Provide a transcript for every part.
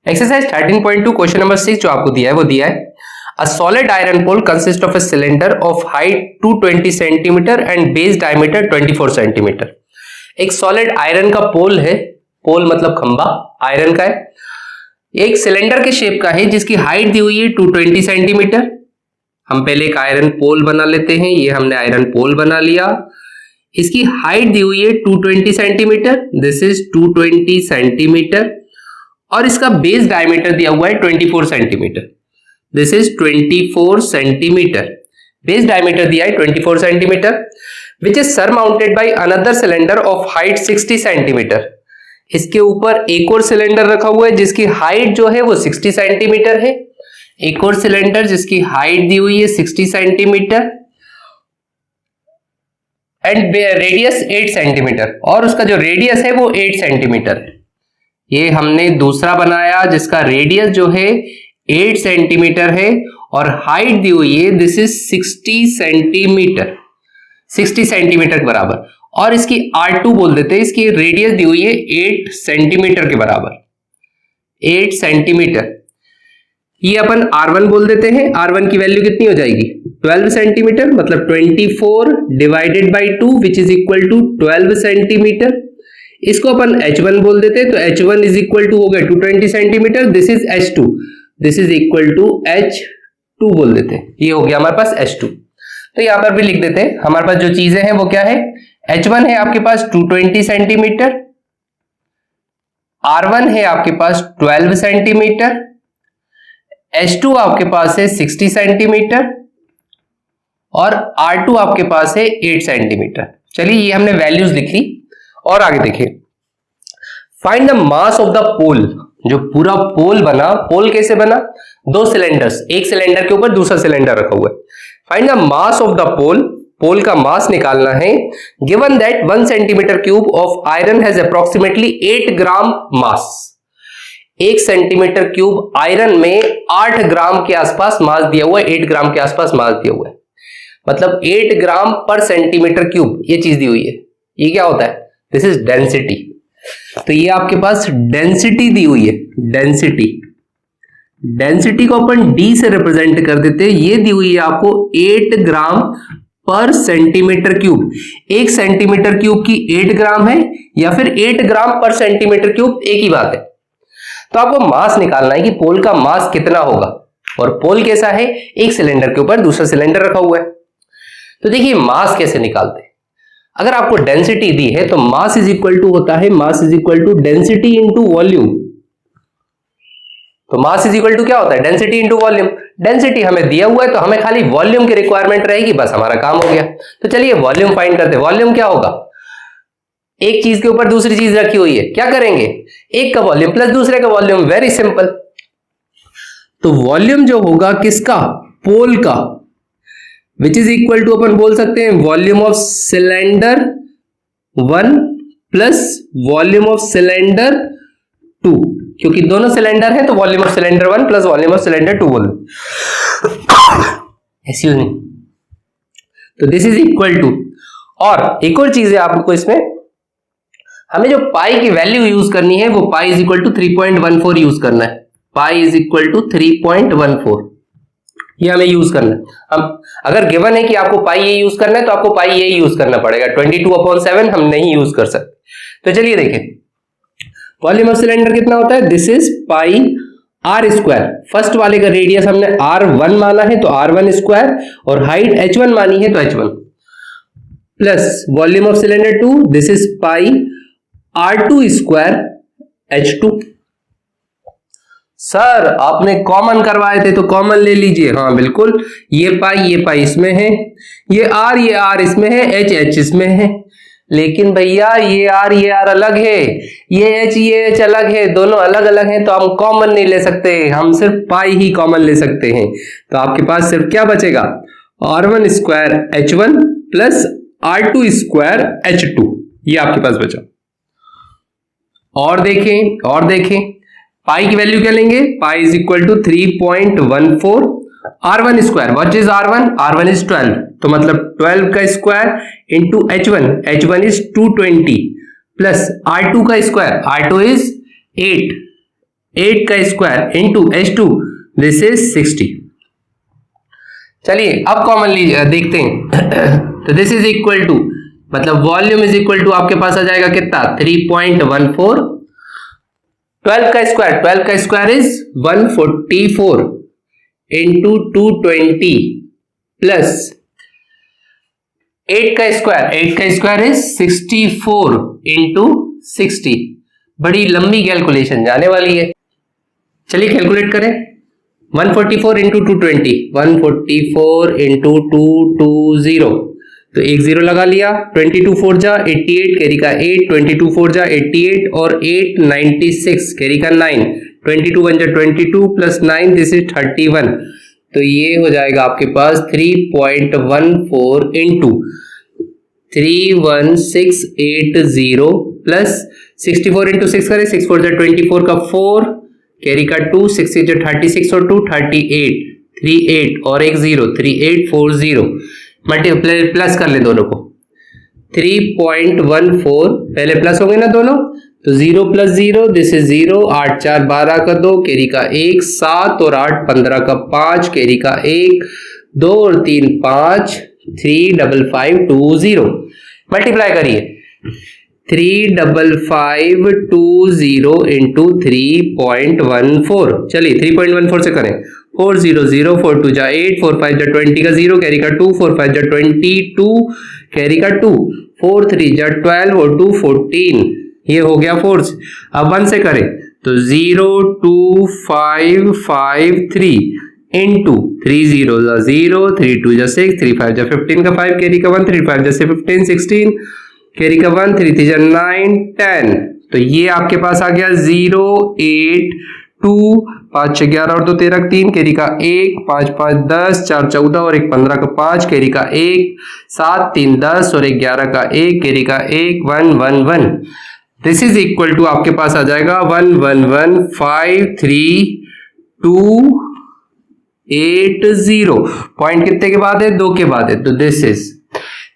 Exercise 13.2 question number 6 जो आपको दिया है वो दिया है a solid iron pole consist of a cylinder of height 220 centimetre and base diameter 24 centimetre. एक सॉलिड आयरन का पोल है, पोल मतलब खंबा आयरन का है, एक सिलेंडर के शेप का है जिसकी हाइट दी हुई है 220 सेंटीमीटर। हम पहले एक आयरन पोल बना लेते हैं, ये हमने आयरन पोल बना लिया। इसकी हाइट दी हुई है 220 सेंटीमीटर, दिस इज 220 सेंटीमीटर, और इसका बेस डायमीटर दिया हुआ है 24 centimetre, this is 24 centimetre. Base diameter दिया है 24 centimetre which is surmounted by another cylinder of height 60 centimetre. इसके ऊपर एक और सिलेंडर रखा हुआ है जिसकी हाइट जो है वो 60 सेंटीमीटर है। एक और सिलेंडर जिसकी हाइट दी हुई है 60 सेंटीमीटर एंड रेडियस 8 सेंटीमीटर, और उसका जो रेडियस है वो 8 सेंटीमीटर है। ये हमने दूसरा बनाया जिसका रेडियस जो है 8 सेंटीमीटर है और हाइट दी हुई है दिस इज 60 सेंटीमीटर, 60 सेंटीमीटर के बराबर, और इसकी R2 बोल देते हैं। इसकी रेडियस दी हुई है 8 सेंटीमीटर के बराबर, 8 सेंटीमीटर। ये अपन R1 बोल देते हैं। R1 की वैल्यू कितनी हो जाएगी 12 सेंटीमीटर, मतलब 24 divided by 2 which is equal to 12 centimetre. इसको अपन H1 बोल देते हैं, तो H1 इज इक्वल टू हो गया 220 centimetre, this is H2, this is equal to H2 बोल देते हैं। ये हो गया हमारे पास H2। तो यहां पर भी लिख देते हैं हमारे पास जो चीजें हैं वो क्या है। H1 है आपके पास 220 सेंटीमीटर, R1 है आपके पास 12 सेंटीमीटर, H2 आपके पास है 60 सेंटीमीटर और R2 आपके पास है 8 सेंटीमीटर। चलिए ये हमने वैल्यूज लिख ली और आगे देखिए। Find the mass of the pole. जो पूरा पोल बना, पोल कैसे बना, दो सिलेंडर्स, एक सिलेंडर के ऊपर दूसरा सिलेंडर रखा हुआ है। Find the mass of the pole, pole का मास निकालना है। Given that 1 centimetre cube of iron has approximately 8 gram mass. 1 centimetre cube iron में 8 ग्राम के आसपास मास दिया हुआ है, 8 ग्राम के आसपास मास दिया हुआ है, मतलब 8 ग्राम पर सेंटीमीटर क्यूब ये चीज दी हुई है। ये क्या होता है, दिस इज डेंसिटी। तो ये आपके पास डेंसिटी दी हुई है, डेंसिटी। डेंसिटी को अपन D से रिप्रेजेंट कर देते हैं। ये दी हुई है आपको 8 ग्राम पर सेंटीमीटर क्यूब। 1 सेंटीमीटर क्यूब की 8 ग्राम है या फिर 8 ग्राम पर सेंटीमीटर क्यूब, एक ही बात है। तो आपको मास निकालना है कि पोल का मास कितना होगा, और पोल कैसा है, एक सिलेंडर के ऊपर दूसरा सिलेंडर रखा हुआ है। तो देखिए मास कैसे निकालते हैं। अगर आपको डेंसिटी दी है तो मास इज इक्वल टू होता है, mass is equal to density into volume. तो मास इज इक्वल टू क्या होता है, डेंसिटी इंटू वॉल्यूम। डेंसिटी हमें दिया हुआ है तो हमें खाली वॉल्यूम की रिक्वायरमेंट रहेगी, बस हमारा काम हो गया। तो चलिए वॉल्यूम फाइंड करते हैं। वॉल्यूम क्या होगा, एक चीज के ऊपर दूसरी चीज रखी हुई है, क्या करेंगे, एक का वॉल्यूम प्लस दूसरे का वॉल्यूम, वेरी सिंपल। तो वॉल्यूम जो होगा किसका, पोल का, विच इज इक्वल टू अपन बोल सकते हैं volume of cylinder 1 plus volume of cylinder 2, क्योंकि दोनों सिलेंडर है तो volume of cylinder 1 plus volume of cylinder 2 बोल। Excuse me. तो दिस इज इक्वल टू, और एक और चीज है आपको इसमें, हमें जो पाई की वैल्यू यूज करनी है वो pi is equal to 3.14 use करना है। पाई इज इक्वल टू 3.14 ये हमें यूज करना है। हम अगर गिवन है कि आपको पाई ये यूज करना है तो आपको पाई ये यूज करना पड़ेगा, 22/7 हम नहीं यूज कर सकते। तो चलिए देखें वॉल्यूम ऑफ सिलेंडर कितना होता है, this is pi r square. First वाले का रेडियस हमने R1 माना है तो R1 स्क्वायर, और हाइट H1 मानी है तो H1, plus volume of cylinder 2 this is pi R2 square H2। Sir आपने कॉमन करवाए थे तो कॉमन ले लीजिए। हाँ बिल्कुल, ये पाई इसमें है, ये R इसमें है, H इसमें है। लेकिन भैया ये R अलग है, ये H अलग है, दोनों अलग अलग हैं, तो हम कॉमन नहीं ले सकते, हम सिर्फ पाई ही कॉमन ले सकते हैं। तो आपके पास सिर्फ क्या बचेगा, R1 square H1 plus R2 square H2, ये आपके पास बचा। और देखें पाई की वैल्यू क्या लेंगे, pi is equal to 3.14 R1 square, what is R1 is 12, तो मतलब 12 का square into H1 is 220 plus R2 का स्क्वायर, R2 इज 8 8 का square into H2, this is 60। चलिए अब कॉमनली देखते हैं। तो दिस इज इक्वल टू, मतलब वॉल्यूम इज इक्वल टू आपके पास आ जाएगा कितना, 3.14। 12 का स्क्वायर इज 144 इंटू 220 प्लस 8 का स्क्वायर इज 64 इंटू 60। बड़ी लंबी कैलकुलेशन जाने वाली है, चलिए कैलकुलेट करें। 144 इंटू 220, 144 इंटू 220, तो एक जीरो लगा लिया। 22 4 जा 88, कैरी का 8, 22 4 जा 88 और 8 96, कैरी का 9, 22 1 जा 22 प्लस 9, दिस इज 31। तो ये हो जाएगा आपके पास 3.14 इंटू 31680 प्लस 64 इंटू 6 करें, 6 4 जा 24 का 4, कैरी का 2, 6 6 जा 36 और 2 38, 38 और एक जीरो 3840। मल्टीप्लाई प्लस कर ले दोनों को, 3.14 पहले प्लस हो गए ना दोनों, तो 0 प्लस 0, दिस इज 0। 8 4 12 का 2, कैरी का 1, 7 और 8 15 का 5, कैरी का 1, 2 और 3 5, 35520। मल्टीप्लाई करिए, 35520 इंटू 3.14। चलिए 3.14 से करें, 400, 4 2 जा 8, 4 5 जा 20 का 0, कैरी का 2, 4 5 जा 22, कैरी का 2, 4 3 जा 12 और 2 14। ये हो गया 4। अब 1 से करें तो 02553 इंटू 3 0 जा 0, 3 2 जा 6, 3 5 जा 15 का 5, कैरी का 1, 3 5 जा 15 16, कैरी का 1, 3 3 जा 9 10। तो ये आपके पास आ गया 0 8 2, 5 6 11 और 2 13 3, कैरी का 1, 5 5 10, 4 14 और एक 15 का 5, कैरी का 1, 7 3 10 और एक 11 का 1, कैरी का 1 1 1 1। दिस इज इक्वल टू आपके पास आ जाएगा 111538280। पॉइंट कितने के बाद है, 2 के बाद है, तो दिस इज,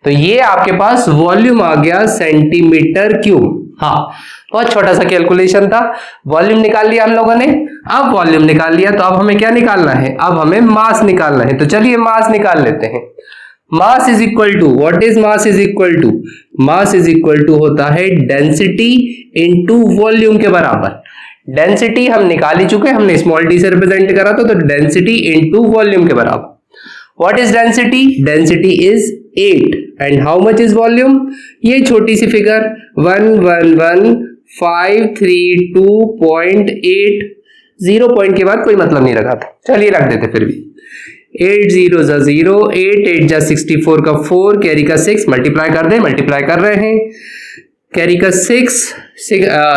तो ये आपके पास वॉल्यूम आ गया सेंटीमीटर क्यूब। हाँ, बहुत छोटा सा कैलकुलेशन था, वॉल्यूम निकाल लिया हम लोगों ने। अब वॉल्यूम निकाल लिया तो अब हमें क्या निकालना है, अब हमें मास निकालना है। तो चलिए मास निकाल लेते हैं। Mass is equal to, what is mass is equal to, mass is equal to होता है डेंसिटी इनटू वॉल्यूम के बराबर। डेंसिटी हम निकाल ही चुके, हमने स्मॉल डी से रिप्रेजेंट करा था, तो डेंसिटी इनटू वॉल्यूम के बराबर। What is density, density is 8 and how much is volume, ये छोटी सी फिगर 111532.8, 0 पॉइंट के बाद कोई मतलब नहीं रखा था, चलिए रख देते फिर भी। 8 0 जा 0, 8 8 जा 64 का 4, कैरी का 6, मल्टीप्लाई कर दे, मल्टीप्लाई कर रहे हैं, कैरी का 6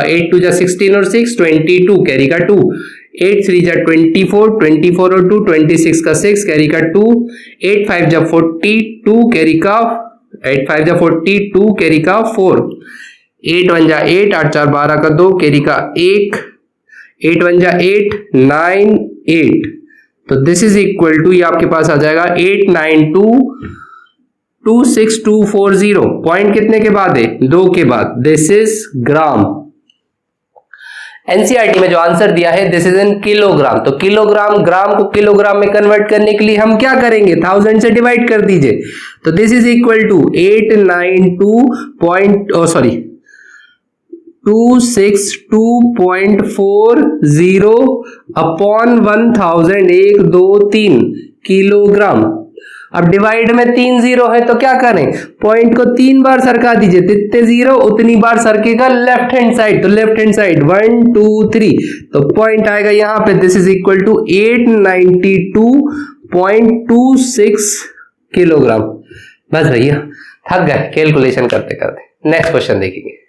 8 2 जा 16 और 6 22, कैरी का 2, 8 3 जा 24, 24 और 2 26 का 6, कैरी का 2, 8 5 जा 42, कैरी का 8 5 जा 42, कैरी का 4, 8 1 जा 8, 8 4 12 का 2, कैरी का 1, 8 1 जा 8 9 8। तो दिस इज इक्वल टू, ये आपके पास आ जाएगा 892.26240। पॉइंट कितने के बाद है, 2 के बाद, दिस इज ग्राम। एनसीईआरटी में जो आंसर दिया है दिस इज इन किलोग्राम, तो किलोग्राम, ग्राम को किलोग्राम में कन्वर्ट करने के लिए हम क्या करेंगे, 1000 से डिवाइड कर दीजिए। तो this is equal to 262.40 upon 1000, 1 2 3 kilogram. अब डिवाइड में 3 जीरो है तो क्या करें, पॉइंट को 3 बार सरका दीजिए, जितने जीरो उतनी बार सरकेगा लेफ्ट हैंड साइड, तो लेफ्ट हैंड साइड 1 2 3, तो पॉइंट आएगा यहां पे, this is equal to 892.26 kilogram. बस भैया थक गए कैलकुलेशन करते करते, नेक्स्ट क्वेश्चन देखेंगे।